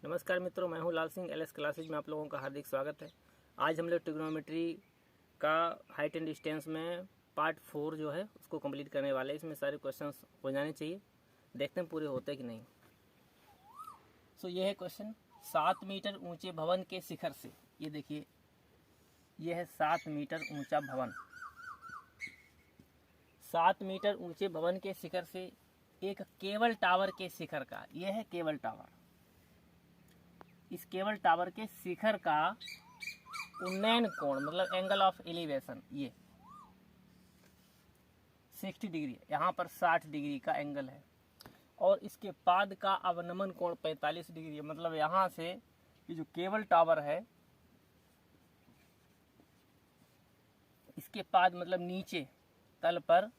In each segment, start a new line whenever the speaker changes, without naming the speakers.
नमस्कार मित्रों, मैं हूं लाल सिंह। एलएस क्लासेज में आप लोगों का हार्दिक स्वागत है। आज हम लोग ट्रिग्नोमेट्री का हाइट एंड डिस्टेंस में पार्ट 4 जो है उसको कंप्लीट करने वाले हैं। इसमें सारे क्वेश्चंस हो जाने चाहिए, देखते हैं पूरे होते कि नहीं। ये है क्वेश्चन, 7 मीटर ऊंचे भवन के शिखर से, ये देखिए ये है 7 मीटर ऊंचा भवन। 7 मीटर ऊंचे भवन के शिखर से एक केबल टावर के शिखर का, यह है केबल टावर, इस केबल टावर के शिखर का उन्नयन कोण मतलब एंगल ऑफ एलिवेशन ये 60 डिग्री, यहाँ पर 60 डिग्री का एंगल है। और इसके पाद का अवनमन कोण 45 डिग्री है। मतलब यहाँ से ये जो केबल टावर है, इसके पाद मतलब नीचे तल पर,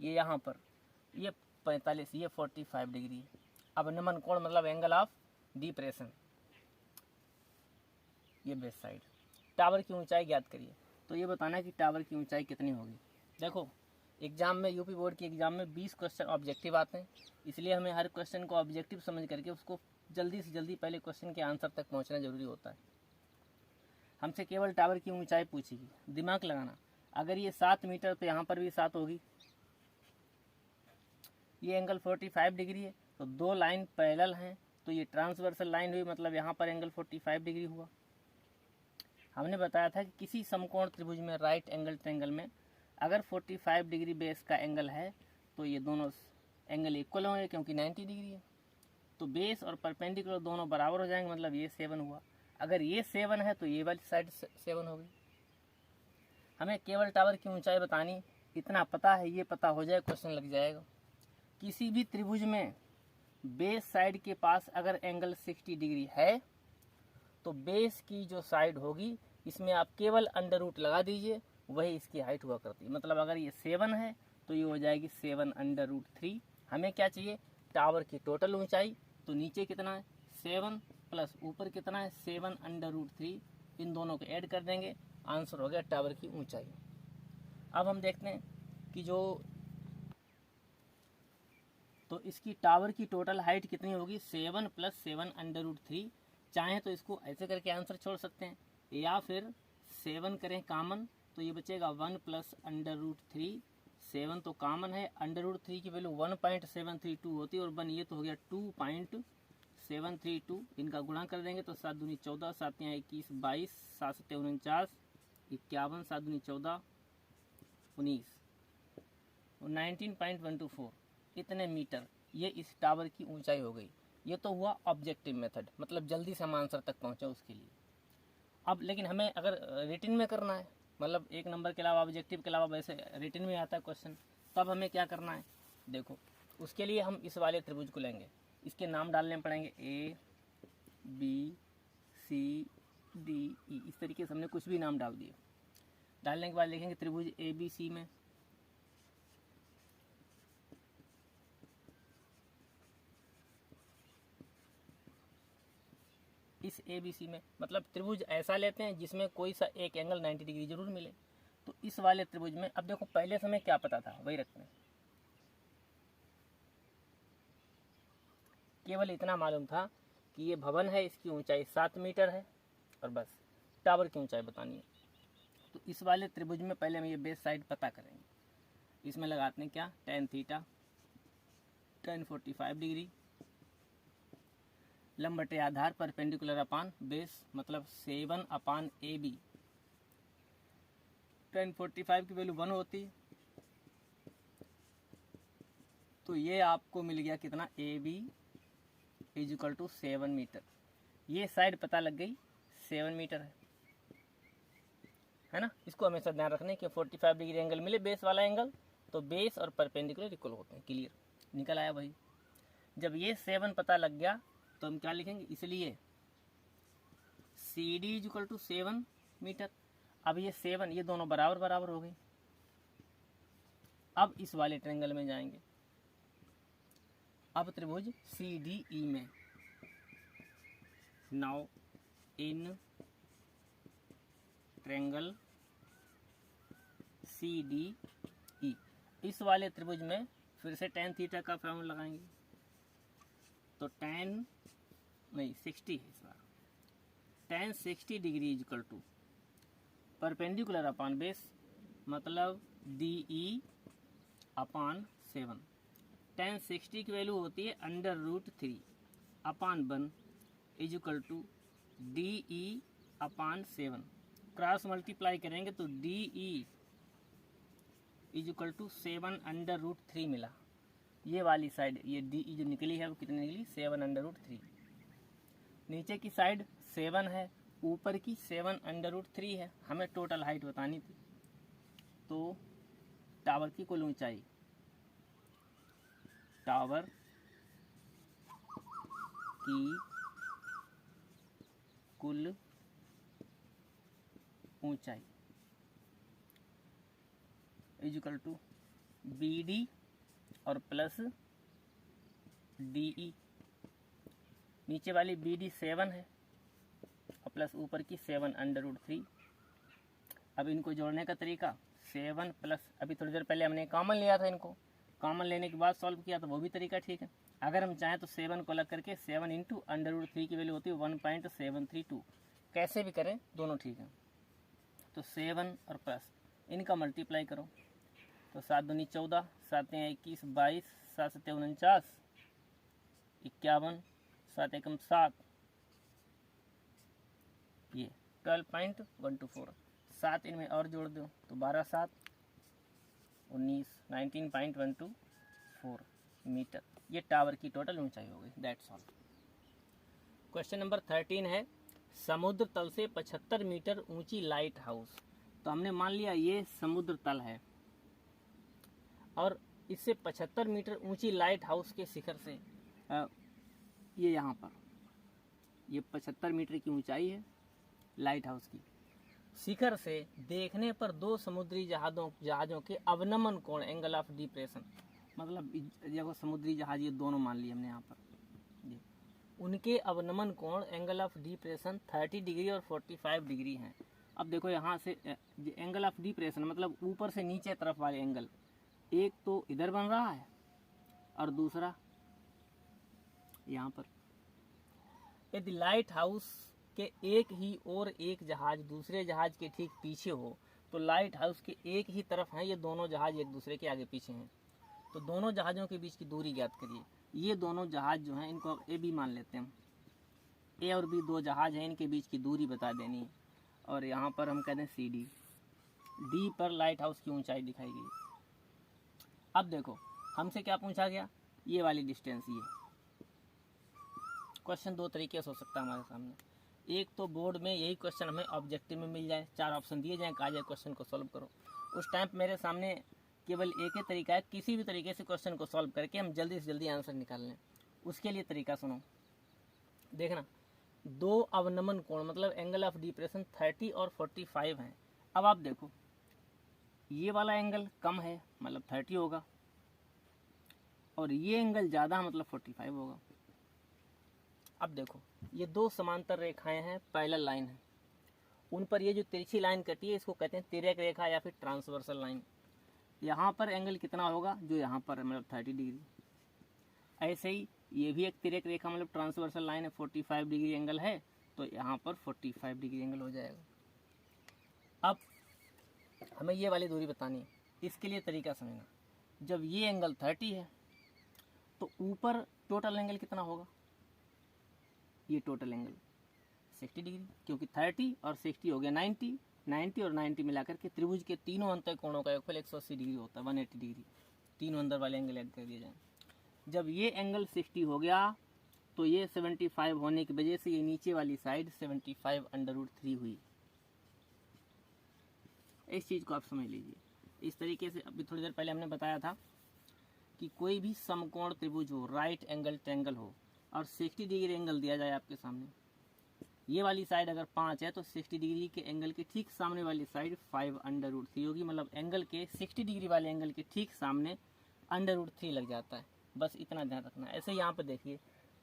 ये यहाँ पर ये 45, ये 45 डिग्री है। अवनमन कोण मतलब एंगल ऑफ डिप्रेशन, ये बेस साइड। टावर की ऊंचाई ज्ञात करिए। तो ये बताना है कि टावर की ऊंचाई कितनी होगी। देखो एग्जाम में, यूपी बोर्ड के एग्जाम में 20 क्वेश्चन ऑब्जेक्टिव आते हैं, इसलिए हमें हर क्वेश्चन को ऑब्जेक्टिव समझ करके उसको जल्दी से जल्दी पहले क्वेश्चन के आंसर तक पहुंचना जरूरी होता है। हमसे केवल टावर की ऊंचाई पूछेगी, दिमाग लगाना। अगर ये 7 मीटर तो यहाँ पर भी 7 होगी। ये एंगल 45 डिग्री है, तो दो लाइन पैरेलल हैं, तो ये ट्रांसवर्सल लाइन हुई, मतलब यहाँ पर एंगल 45 डिग्री हुआ। हमने बताया था कि किसी समकोण त्रिभुज में राइट एंगल ट्रायंगल में अगर 45 डिग्री बेस का एंगल है तो ये दोनों एंगल इक्वल होंगे, क्योंकि 90 डिग्री है। तो बेस और परपेंडिकुलर दोनों बराबर हो जाएंगे, मतलब ये 7 हुआ। अगर ये 7 है तो ये वाली साइड 7 हो गई। हमें केबल टावर की ऊंचाई बतानी, इतना पता है, ये पता हो जाए क्वेश्चन लग जाएगा। किसी भी त्रिभुज में बेस साइड के पास अगर एंगल 60 डिग्री है तो बेस की जो साइड होगी इसमें आप केवल अंडर रूट लगा दीजिए, वही इसकी हाइट हुआ करती है। मतलब अगर ये 7 है तो ये हो जाएगी 7 अंडर रूट 3। हमें क्या चाहिए? टावर की टोटल ऊंचाई। तो नीचे कितना है? 7 प्लस ऊपर कितना है? 7 अंडर रूट 3। इन दोनों को ऐड कर देंगे, आंसर हो गया टावर की ऊंचाई। अब हम देखते हैं कि तो इसकी टावर की टोटल हाइट कितनी होगी? 7 प्लस 7 अंडर रूट 3। चाहें तो इसको ऐसे करके आंसर छोड़ सकते हैं, या फिर 7 करें कॉमन तो ये बचेगा 1 प्लस अंडर रूट 3। 7 तो कॉमन है, अंडर रूट 3 की वैल्यू 1.732 होती है, और 1 ये तो हो गया 2.732। इनका गुणा कर देंगे तो 7 दूनी 14, 7 यहाँ 21, 22, 7 सत्ते 49, 51, 7 दूनी 14, 19, 19.124 इतने मीटर ये इस टावर की ऊंचाई हो गई। ये तो हुआ ऑब्जेक्टिव मेथड, मतलब जल्दी से हम आंसर तक पहुंचे उसके लिए। अब लेकिन हमें अगर रिटन में करना है, मतलब 1 नंबर के अलावा, ऑब्जेक्टिव के अलावा वैसे रिटन में आता है क्वेश्चन, तब हमें क्या करना है? देखो उसके लिए हम इस वाले त्रिभुज को लेंगे, इसके नाम डालने पड़ेंगे A B C D E। इस तरीके से हमने कुछ भी नाम डाल दिए। डालने के बाद लिखेंगे त्रिभुज ABC में इस ABC में, मतलब त्रिभुज ऐसा लेते हैं जिसमें कोई सा एक एंगल 90 डिग्री जरूर मिले। तो इस वाले त्रिभुज में, अब देखो पहले से हमें क्या पता था वही रखते हैं, केवल इतना मालूम था कि ये भवन है, इसकी ऊंचाई 7 मीटर है, और बस टावर की ऊंचाई बतानी है। तो इस वाले त्रिभुज में पहले हम ये बेस साइड पता करेंगे। इसमें लगाते हैं क्या? tan थीटा, tan 45 डिग्री, लंब बटे आधार परपेंडिकुलर अपान बेस, मतलब 7 अपान AB। tan 45 की वैल्यू 1 होती है, तो ये आपको मिल गया कितना? AB is equal to 7 metre. ये साइड पता लग गई 7 मीटर है ना। इसको हमेशा ध्यान रखना है कि 45 डिग्री एंगल मिले, बेस वाला एंगल, तो बेस और परपेंडिकुलर इक्वल होते हैं। क्लियर? निकल आया भाई। जब ये 7 पता लग गया तो हम क्या लिखेंगे? इसलिए CD is equal to 7 metre. अब ये 7, ये दोनों बराबर बराबर हो गई। अब इस वाले ट्रायंगल में जाएंगे। अब त्रिभुज CDE में, नाउ इन ट्रायंगल CDE, इस वाले त्रिभुज में फिर से tan थीटा का फॉर्मूला लगाएंगे। तो tan नहीं 60 है इस बार। tan 60 degree is equal to perpendicular upon base, मतलब DE अपॉन 7। tan 60 की वैल्यू होती है √3 upon 1 is equal to DE upon 7। Cross multiply करेंगे तो DE इज इक्वल टू 7 √3 मिला। ये वाली साइड ये DE जो निकली है वो कितनी निकली 7 √3। नीचे की साइड 7 है, ऊपर की 7 √3 है। हमें टोटल हाइट बतानी थी, तो टावर की कुल ऊंचाई, टावर की कुल ऊंचाई इज इक्वल टू BD और प्लस DE। नीचे वाली BD 7 है और प्लस ऊपर की 7 √3। अब इनको जोड़ने का तरीका 7 प्लस, अभी थोड़ी देर पहले हमने कॉमन लिया था, इनको कॉमन लेने के बाद सॉल्व किया, तो वो भी तरीका ठीक है। अगर हम चाहें तो 7 को अलग करके 7 इंटू √3 की वैल्यू होती है 1.732। कैसे भी करें दोनों ठीक है। तो 7 और प्लस इनका मल्टीप्लाई करो, तो 7 दूनी 14, 7 21, 22, 7 7 49, 51, 7 एकम 7, ये 12.124। 7 इनमें और जोड़ दो तो 12 7 19, 19.124 मीटर। ये टावर की टोटल ऊंचाई हो गई। That's all. क्वेश्चन नंबर 13 है, समुद्र तल से 75 मीटर ऊंची लाइट हाउस। तो हमने मान लिया ये समुद्र तल है और इससे 75 मीटर ऊंची लाइट हाउस के शिखर से ये यहाँ पर ये 75 मीटर की ऊंचाई है लाइट हाउस की। शिखर से देखने पर दो समुद्री जहाज़ों के अवनमन कोण, एंगल ऑफ डिप्रेशन, मतलब देखो समुद्री जहाज ये दोनों मान लिए हमने यहाँ पर, ये उनके अवनमन कोण एंगल ऑफ डिप्रेशन 30 डिग्री और 45 डिग्री हैं। अब देखो यहाँ से एंगल ऑफ डिप्रेशन मतलब ऊपर से नीचे तरफ वाले एंगल, एक तो इधर बन रहा है और दूसरा यहाँ पर। यदि लाइट हाउस के एक ही और एक जहाज दूसरे जहाज के ठीक पीछे हो तो लाइट हाउस के एक ही तरफ हैं ये दोनों जहाज एक दूसरे के आगे पीछे हैं, तो दोनों जहाज़ों के बीच की दूरी ज्ञात करिए। ये दोनों जहाज जो हैं इनको ए बी मान लेते हैं, ए और बी दो जहाज हैं, इनके बीच की दूरी बता देनी है। और यहाँ पर हम कहते हैं CD, डी पर लाइट हाउस की ऊंचाई दिखाई गई। अब देखो हमसे क्या पूछा गया, ये वाली डिस्टेंस। ये क्वेश्चन दो तरीके से हो सकता है हमारे सामने। एक तो बोर्ड में यही क्वेश्चन हमें ऑब्जेक्टिव में मिल जाए, 4 ऑप्शन दिए जाएँ, कहा जाए क्वेश्चन को सॉल्व करो। उस टाइम मेरे सामने केवल एक ही तरीका है, किसी भी तरीके से क्वेश्चन को सॉल्व करके हम जल्दी से जल्दी आंसर निकाल लें। उसके लिए तरीका सुनो, देखना दो अवनमन कोण मतलब एंगल ऑफ डिप्रेशन 30 और 45 हैं। अब आप देखो ये वाला एंगल कम है मतलब 30 होगा और ये एंगल ज़्यादा मतलब 45 होगा। अब देखो ये दो समांतर रेखाएं हैं, पैरेलल लाइन है, उन पर ये जो तिरछी लाइन कटी है इसको कहते हैं तिर्यक रेखा या फिर ट्रांसवर्सल लाइन। यहाँ पर एंगल कितना होगा, जो यहाँ पर मतलब 30 डिग्री। ऐसे ही ये भी एक तिर्यक रेखा मतलब ट्रांसवर्सल लाइन है, 45 डिग्री एंगल है, तो यहाँ पर 45 डिग्री एंगल हो जाएगा। अब हमें ये वाली दूरी बतानी है, इसके लिए तरीका समझना। जब ये एंगल 30 है तो ऊपर टोटल एंगल कितना होगा, ये टोटल एंगल 60 डिग्री, क्योंकि 30 और 60 हो गया 90, 90 और 90 मिलाकर के त्रिभुज के तीनों अंतर कोणों का योगफल 180 डिग्री होता है, 180 डिग्री। तीनों अंदर वाले एंगल ऐड कर दिए जाए। जब ये एंगल 60 हो गया तो ये 75 होने की वजह से ये नीचे वाली साइड 75 √3 हुई। इस चीज़ को आप समझ लीजिए। इस तरीके से अभी थोड़ी देर पहले हमने बताया था कि कोई भी समकोण त्रिभुज हो, राइट एंगल ट्रायंगल हो और 60 डिग्री एंगल दिया जाए आपके सामने, ये वाली साइड अगर 5 है तो 60 डिग्री के एंगल के ठीक सामने वाली साइड 5 √3 होगी, मतलब एंगल के 60 डिग्री वाले एंगल के ठीक सामने √3 लग जाता है। बस इतना ध्यान रखना है। ऐसे यहाँ पर देखिए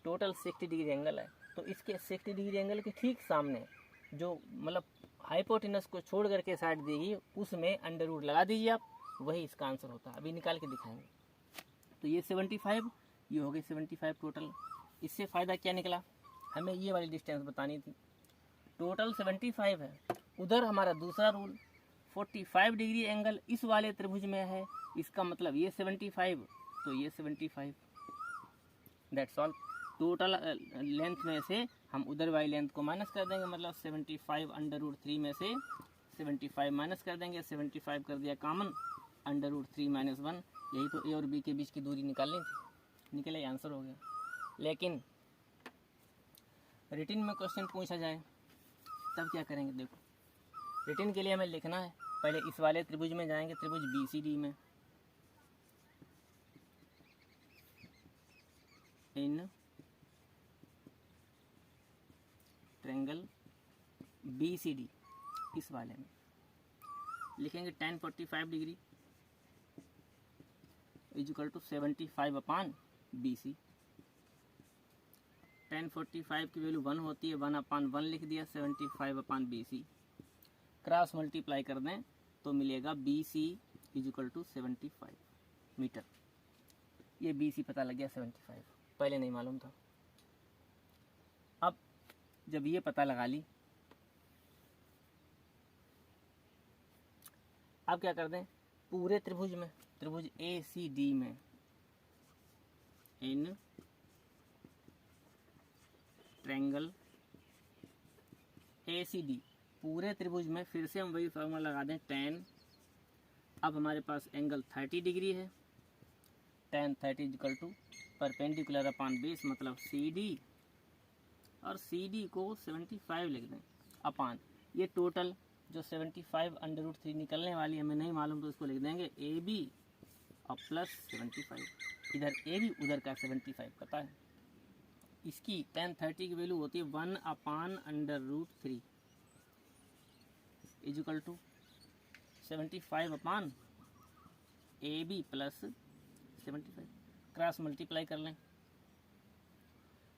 टोटल 60 डिग्री एंगल है, तो इसके 60 डिग्री एंगल के ठीक सामने जो मतलब हाइपोटेनस को छोड़ करके साइड देगी उसमें √ लगा दीजिए आप, वही इसका आंसर होता है। अभी निकाल के दिखाएंगे। तो ये 75, ये हो गई 75 टोटल। इससे फ़ायदा क्या निकला, हमें ये वाली डिस्टेंस बतानी थी। टोटल 75 है, उधर हमारा दूसरा रूल 45 डिग्री एंगल इस वाले त्रिभुज में है, इसका मतलब ये 75 तो ये 75, दैट्स ऑल। टोटल लेंथ में से हम उधर वाली लेंथ को माइनस कर देंगे, मतलब 75 √3 में से 75 माइनस कर देंगे, 75 कर दिया कॉमन, √3 - 1, यही तो ए और बी के बीच की दूरी निकालनी थी, निकले आंसर हो गया। लेकिन रिटिन में क्वेश्चन पूछा जाए तब क्या करेंगे, देखो रिटिन के लिए हमें लिखना है, पहले इस वाले त्रिभुज में जाएंगे, त्रिभुज BCD में, इन ट्रायंगल BCD, इस वाले में लिखेंगे tan 45 degree equal to 75 BC। tan 45 की वैल्यू 1 होती है, 1/1 लिख दिया, 75 BC। क्रॉस मल्टीप्लाई कर दें तो मिलेगा BC इक्वल टू 75 मीटर। ये BC पता लग गया 75, पहले नहीं मालूम था। अब जब ये पता लगा ली, अब क्या कर दें, पूरे त्रिभुज में, त्रिभुज ACD में, इन ट्रायंगल ACD, पूरे त्रिभुज में फिर से हम वही फार्मूला लगा दें, tan, अब हमारे पास एंगल 30 डिग्री है, tan 30 equal to perpendicular upon base, मतलब CD, और CD को 75 लिख दें अपॉन ये टोटल जो 75 √3 निकलने वाली हमें नहीं मालूम, तो इसको लिख देंगे AB और प्लस 75, इधर AB उधर का 75 पता है। इसकी tan 30 की वैल्यू होती है 1/√3 equal to 75 upon AB plus 75। Cross multiply कर लें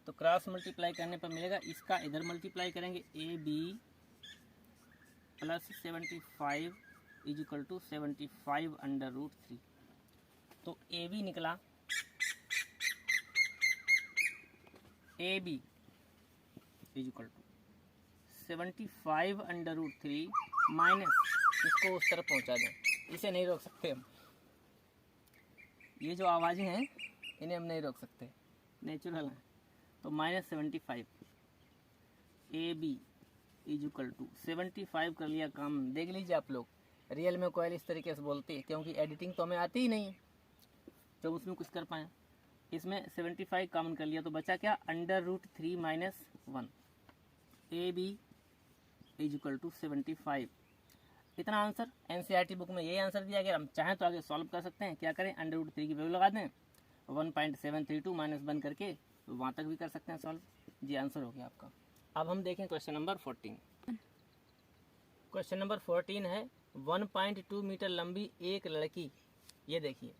तो क्रॉस मल्टीप्लाई करने पर मिलेगा, इसका इधर मल्टीप्लाई करेंगे, AB प्लस 75 इक्वल टू 75 √3, तो AB निकला, AB इक्वल टू 75 √3 माइनस, इसको उस तरफ पहुंचा दें, इसे नहीं रोक सकते हम, ये जो आवाज़ें हैं इन्हें हम नहीं रोक सकते, नेचुरल हैं, तो -75 AB इक्वल टू 75 कर लिया काम। देख लीजिए आप लोग, रियल में कोयल इस तरीके से बोलती है, क्योंकि एडिटिंग तो हमें आती ही नहीं है जब उसमें कुछ कर पाए। इसमें 75 कॉमन कर लिया तो बचा क्या, √3 - 1, AB इक्वल टू 75। इतना आंसर NCERT बुक में यही आंसर दिया गया। हम चाहें तो आगे सॉल्व कर सकते हैं, क्या करें, √3 की वैल्यू लगा दें, 1.732 -1 करके वहाँ तक भी कर सकते हैं सॉल्व। जी आंसर हो गया आपका। अब हम देखें क्वेश्चन नंबर 14। क्वेश्चन नंबर 14 है, 1.2 मीटर लंबी एक लड़की, ये देखिए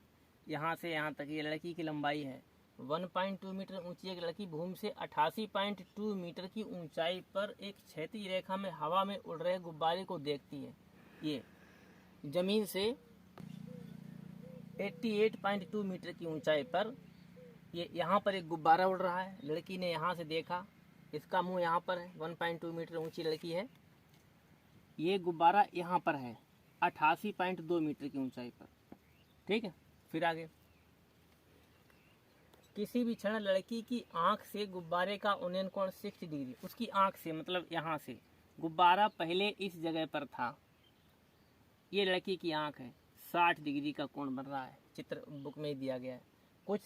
यहाँ से यहाँ तक ये लड़की की लंबाई है, 1.2 मीटर ऊंची एक लड़की भूमि से 88.2 मीटर की ऊंचाई पर एक क्षैतिज रेखा में हवा में उड़ रहे गुब्बारे को देखती है। ये जमीन से 88.2 मीटर की ऊंचाई पर ये यहाँ पर एक गुब्बारा उड़ रहा है, लड़की ने यहाँ से देखा, इसका मुंह यहाँ पर है, 1.2 मीटर ऊंची लड़की है, ये गुब्बारा यहाँ पर है 88.2 मीटर की ऊंचाई पर, ठीक है। फिर आगे, किसी भी क्षण लड़की की आंख से गुब्बारे का उन्नयन कोण 60 डिग्री, उसकी आंख से मतलब यहाँ से गुब्बारा पहले इस जगह पर था, ये लड़की की आंख है, 60 डिग्री का कोण बन रहा है, चित्र बुक में ही दिया गया है। कुछ